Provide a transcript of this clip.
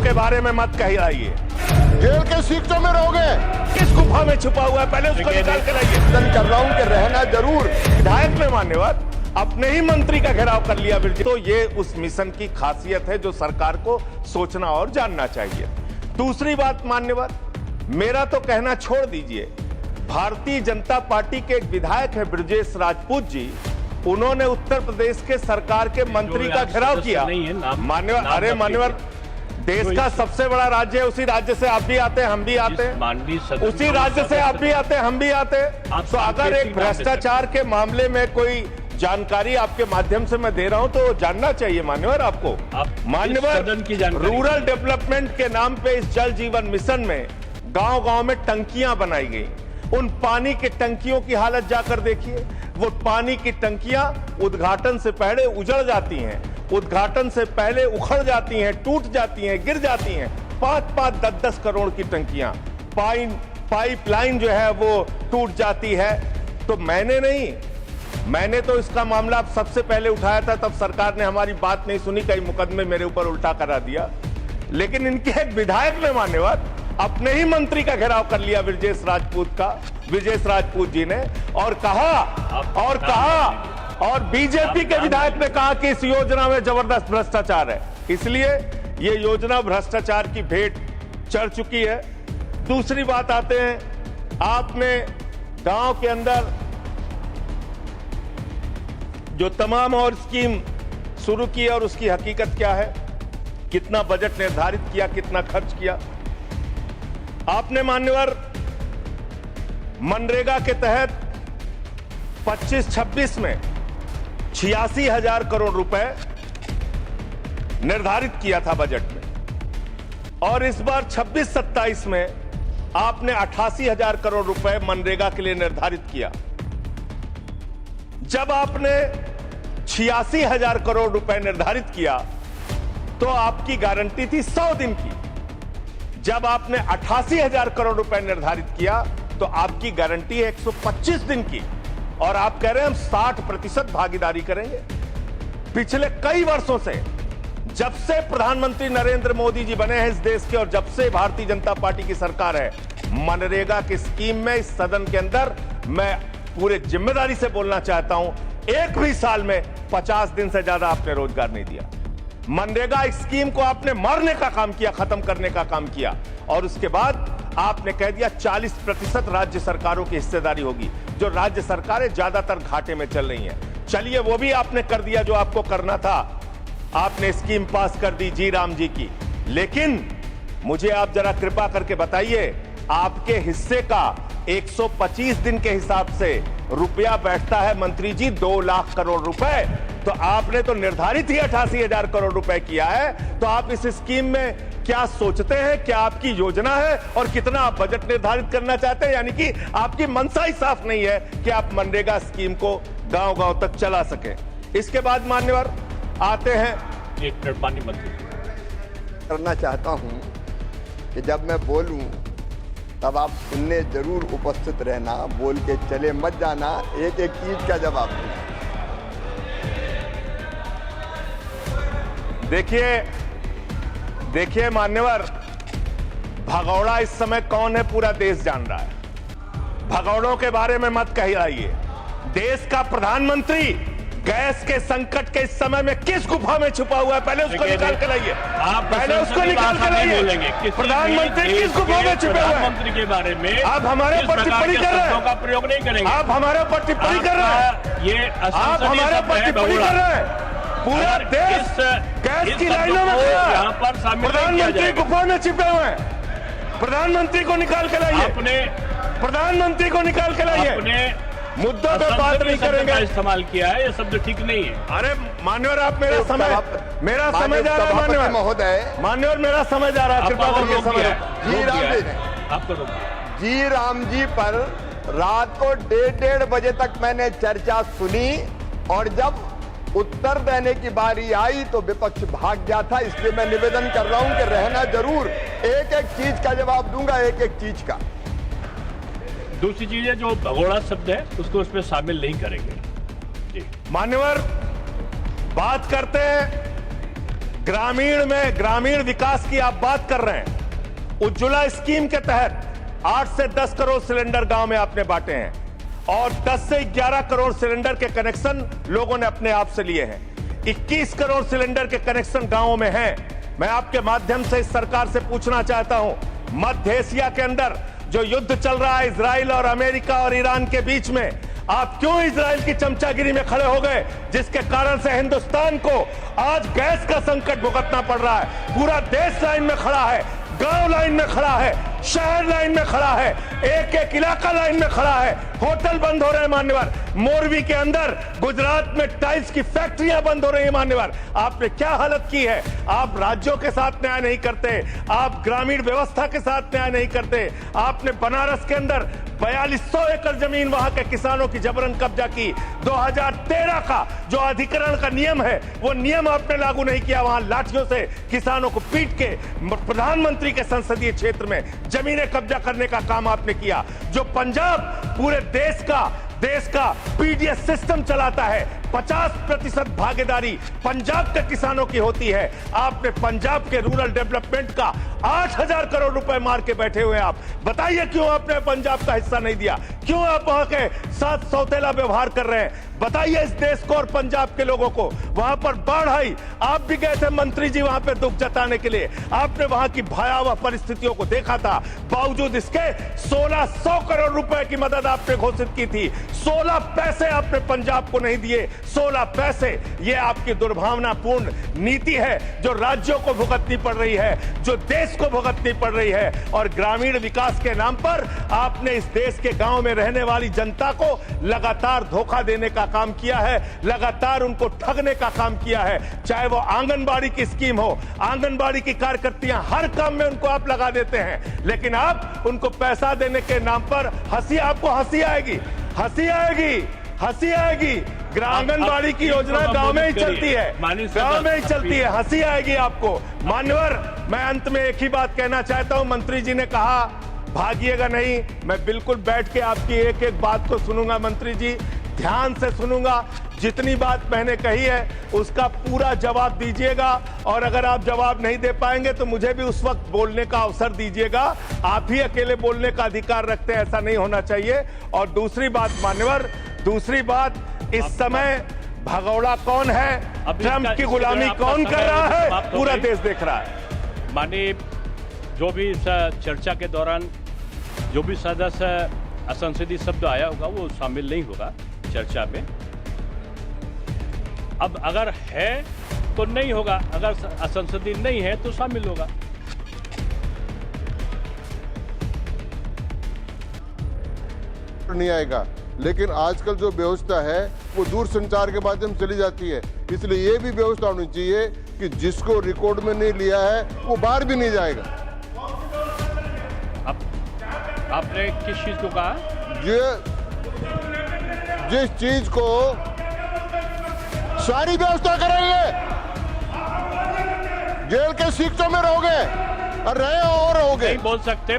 के बारे में मत कहिए। जेल के सीटों में रहोगे। किस गुफा में छुपा हुआ है, पहले उसको निकाल के लाइए। निवेदन कर रहा हूं कि रहना जरूर। विधायक में मान्यवर अपने ही मंत्री का घेराव कर लिया बिरजे। तो ये उस मिशन की खासियत है जो सरकार को सोचना और जानना चाहिए। दूसरी बात मान्यवर, मेरा तो कहना छोड़ दीजिए, भारतीय जनता पार्टी के एक विधायक है ब्रजेश राजपूत जी, उन्होंने उत्तर प्रदेश के सरकार के मंत्री का घेराव किया। मान्यवर, अरे मान्यवर, देश का सबसे बड़ा राज्य है, उसी राज्य से आप भी आते हैं, हम भी आते हैं, उसी राज्य से आप भी आते हैं, हम भी आते हैं। तो अगर एक भ्रष्टाचार के मामले में कोई जानकारी आपके माध्यम से मैं दे रहा हूं तो जानना चाहिए मान्यवर आपको। मान्यवर, रूरल डेवलपमेंट के नाम पे इस जल जीवन मिशन में गांव-गांव में टंकियां बनाई गई। उन पानी की टंकियों की हालत जाकर देखिए। वो पानी की टंकियां उद्घाटन से पहले उजड़ जाती हैं, उद्घाटन से पहले उखड़ जाती हैं, टूट जाती हैं, गिर जाती हैं। 5-5, 10-10 करोड़ की टंकियां, पाइपलाइन जो है वो टूट जाती है। तो मैंने तो इसका मामला सबसे पहले उठाया था, तब सरकार ने हमारी बात नहीं सुनी, कई मुकदमे मेरे ऊपर उल्टा करा दिया। लेकिन इनके एक विधायक ने मान्यवर अपने ही मंत्री का घेराव कर लिया ब्रजेश राजपूत जी ने, और कहा और बीजेपी के विधायक ने कहा कि इस योजना में जबरदस्त भ्रष्टाचार है। इसलिए ये योजना भ्रष्टाचार की भेंट चढ़ चुकी है। दूसरी बात आते हैं, आपने गांव के अंदर जो तमाम और स्कीम शुरू की और उसकी हकीकत क्या है, कितना बजट निर्धारित किया, कितना खर्च किया। आपने मान्यवर मनरेगा के तहत 25-26 में 86,000 करोड़ रुपए निर्धारित किया था बजट में, और इस बार 26-27 में आपने 88,000 करोड़ रुपए मनरेगा के लिए निर्धारित किया। जब आपने 86,000 करोड़ रुपए निर्धारित किया तो आपकी गारंटी थी 100 दिन की। जब आपने 88,000 करोड़ रुपए निर्धारित किया तो आपकी गारंटी है 125 दिन की, और आप कह रहे हैं हम 60% भागीदारी करेंगे। पिछले कई वर्षों से, जब से प्रधानमंत्री नरेंद्र मोदी जी बने हैं इस देश के, और जब से भारतीय जनता पार्टी की सरकार है, मनरेगा की स्कीम में इस सदन के अंदर मैं पूरे जिम्मेदारी से बोलना चाहता हूं, एक भी साल में 50 दिन से ज्यादा आपने रोजगार नहीं दिया। मनरेगा स्कीम को आपने मारने का काम किया, खत्म करने का काम किया, और उसके बाद आपने कह दिया 40% राज्य सरकारों की हिस्सेदारी होगी। जो राज्य सरकारें ज्यादातर घाटे में चल रही हैं, चलिए वो भी आपने कर दिया जो आपको करना था, आपने स्कीम पास कर दी जी राम जी की। लेकिन मुझे आप जरा कृपा करके बताइए, आपके हिस्से का 125 दिन के हिसाब से रुपया बैठता है मंत्री जी 2 लाख करोड़ रुपए, तो आपने तो निर्धारित ही 88,000 करोड़ रुपए किया है। तो आप इस स्कीम में क्या सोचते हैं, क्या आपकी योजना है, और कितना आप बजट निर्धारित करना चाहते हैं? यानी कि आपकी मंशा ही साफ नहीं है कि आप मनरेगा स्कीम को गांव-गांव तक चला सके। इसके बाद मान्यवर आते हैं, एक मिनट पानी मंत्री करना चाहता हूं कि जब मैं बोलूं तब आप सुनने जरूर उपस्थित रहना, बोल के चले मत जाना, एक एक चीज का जवाब दूं। देखिए मान्यवर, भगौड़ा इस समय कौन है पूरा देश जान रहा है। भगौड़ों के बारे में मत कहिए। देश का प्रधानमंत्री गैस के संकट के इस समय में किस गुफा में छुपा हुआ है, पहले उसको निकाल के लाइए। पहले उसको निकाल के लाइए। प्रधानमंत्री किस गुफा में छुपे हुए हैं? मंत्री के बारे में आप हमारे ऊपर टिप्पणी कर रहे हैं, का प्रयोग नहीं करेंगे। आप हमारे ऊपर टिप्पणी कर रहे हैं, ये आप हमारे ऊपर टिप्पणी कर रहे हैं। पूरा देश गैस की लाइनों में खड़ा है, प्रधानमंत्री गुफा में छिपे हुए हैं। प्रधानमंत्री को निकाल के लाइए, प्रधानमंत्री को निकाल के लाइए। मुद्दों पे बात नहीं करेंगे। इस्तेमाल किया है, ये शब्द ठीक नहीं है। अरे मान्यवर, आप मेरा समय जा रहा है मान्यवर महोदय, मान्यवर मेरा समय जा रहा है, कृपा करके समय। जी राम जी पर रात को 1:30 बजे तक मैंने चर्चा सुनी, और जब उत्तर देने की बारी आई तो विपक्ष भाग गया था। इसलिए मैं निवेदन कर रहा हूं कि रहना जरूर, एक एक चीज का जवाब दूंगा, एक एक चीज का। दूसरी चीज है, जो भगोड़ा शब्द है उसको उसमें शामिल नहीं करेंगे। जी मान्यवर, बात करते हैं ग्रामीण विकास की आप बात कर रहे हैं। उज्ज्वला स्कीम के तहत 8 से 10 करोड़ सिलेंडर गांव में आपने बांटे हैं और 10 से 11 करोड़ सिलेंडर के कनेक्शन लोगों ने अपने आप से लिए हैं। 21 करोड़ सिलेंडर के कनेक्शन गांवों में हैं। मैं आपके माध्यम से इस सरकार से पूछना चाहता हूं, मध्य एशिया के अंदर जो युद्ध चल रहा है इजराइल और अमेरिका और ईरान के बीच में, आप क्यों इजराइल की चमचागिरी में खड़े हो गए, जिसके कारण से हिंदुस्तान को आज गैस का संकट भुगतना पड़ रहा है। पूरा देश लाइन में खड़ा है, गांव लाइन में खड़ा है, शहर लाइन में खड़ा है, एक एक इलाका लाइन में खड़ा है। होटल बंद हो रहे हैं मान्यवर। मोरवी के अंदर गुजरात में टाइल्स की फैक्ट्रियां बंद हो रही है मान्यवर। आपने क्या हालत की है। आप राज्यों के साथ न्याय नहीं करते, आप ग्रामीण व्यवस्था के साथ न्याय नहीं करते। आपने बनारस के अंदर 4200 एकड़ जमीन वहां के किसानों की जबरन कब्जा की। 2013 का जो अधिकरण का नियम है वो नियम आपने लागू नहीं किया। वहां लाठियों से किसानों को पीट के प्रधानमंत्री के संसदीय क्षेत्र में जमीनें कब्जा करने का काम आपने किया। जो पंजाब पूरे देश का पीडीएस सिस्टम चलाता है, 50% भागीदारी पंजाब के किसानों की होती है। आपने पंजाब के रूरल डेवलपमेंट का 8000 करोड़ रुपए मार के बैठे हुए। आप बताइए क्यों आपने पंजाब का हिस्सा नहीं दिया, क्यों आप वहां के साथ सौतेला व्यवहार कर रहे हैं। बताइए इस देश को और पंजाब के लोगों को। वहां पर बाढ़ आई, आप भी गए थे मंत्री जी वहां पे दुख जताने के लिए। आपने वहां की भयावह परिस्थितियों को देखा था। बावजूद इसके 1600 करोड़ रुपए की मदद आपने घोषित की थी। 16 पैसे आपने पंजाब को नहीं दिए। 16 पैसे। ये आपकी दुर्भावनापूर्ण नीति है जो राज्यों को भुगतनी पड़ रही है, जो देश को भुगतनी पड़ रही है। और ग्रामीण विकास के नाम पर आपने इस देश के गांव में रहने वाली जनता को लगातार धोखा देने का काम किया है, लगातार उनको ठगने का काम किया है। चाहे वो आंगनबाड़ी की स्कीम हो, आंगनबाड़ी की कार्यकर्तियां, हर काम में उनको आप लगा देते हैं, लेकिन आप उनको पैसा देने के नाम पर आपको हंसी आएगी, हंसी आएगी, हंसी आएगी। आंगनबाड़ी की योजना गांव में ही चलती है, गांव में ही चलती है, हंसी आएगी आपको। मान्यवर, मैं अंत में एक ही बात कहना चाहता हूं। मंत्री जी ने कहा भागिएगा नहीं, मैं बिल्कुल बैठ के आपकी एक एक बात को सुनूंगा। मंत्री जी, ध्यान से सुनूंगा। जितनी बात मैंने कही है उसका पूरा जवाब दीजिएगा, और अगर आप जवाब नहीं दे पाएंगे तो मुझे भी उस वक्त बोलने का अवसर दीजिएगा। आप ही अकेले बोलने का अधिकार रखते हैं, ऐसा नहीं होना चाहिए। और दूसरी बात मान्यवर, दूसरी बात, इस समय भगौड़ा कौन है, ट्रंप की गुलामी कौन कर रहा है, पूरा देश देख रहा है। माननीय, जो भी इस चर्चा के दौरान जो भी सदस्य असंसदीय शब्द आया होगा वो शामिल नहीं होगा चर्चा में। अब अगर है तो नहीं होगा, अगर असंसदीय नहीं है तो शामिल होगा। नहीं आएगा, लेकिन आजकल जो व्यवस्था है वो दूर संचार के माध्यम से चली जाती है। इसलिए ये भी व्यवस्था होनी चाहिए कि जिसको रिकॉर्ड में नहीं लिया है वो बाहर भी नहीं जाएगा। आपने किस चीज को कहा? जिस चीज को सारी व्यवस्था करेंगे, जेल के शिक्षों में रहोगे और रहे और रहोगे, नहीं बोल सकते।